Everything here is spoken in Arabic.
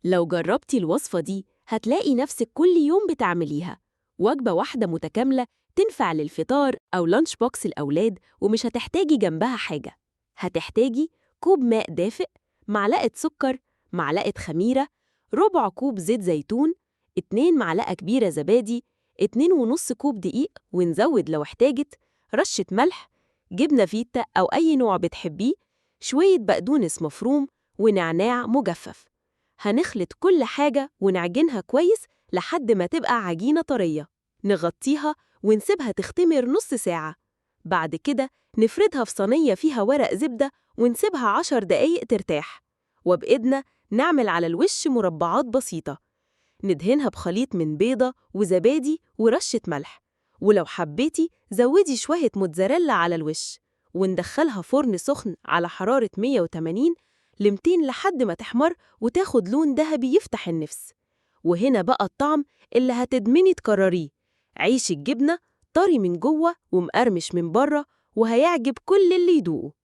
لو جربتي الوصفة دي هتلاقي نفسك كل يوم بتعمليها. وجبة واحدة متكاملة تنفع للفطار أو لانش بوكس الأولاد، ومش هتحتاجي جنبها حاجة. هتحتاجي كوب ماء دافئ، معلقة سكر، معلقة خميرة، ربع كوب زيت زيتون، 2 معلقة كبيرة زبادي، 2.5 كوب دقيق، ونزود لو احتاجت رشة ملح، جبنة فيتا أو أي نوع بتحبيه، شوية بقدونس مفروم، ونعناع مجفف. هنخلط كل حاجة ونعجنها كويس لحد ما تبقى عجينة طرية. نغطيها ونسيبها تختمر نص ساعة. بعد كده نفردها في صينية فيها ورق زبدة ونسيبها 10 دقايق ترتاح. وبإيدنا نعمل على الوش مربعات بسيطة، ندهنها بخليط من بيضة وزبادي ورشة ملح، ولو حبيتي زودي شوية موتزاريلا على الوش. وندخلها فرن سخن على حرارة 180 ل 200 لحد ما تحمر وتاخد لون ذهبي يفتح النفس. وهنا بقى الطعم اللي هتدمني تكرريه. عيش الجبنة طري من جوه ومقرمش من بره، وهيعجب كل اللي يدوقه.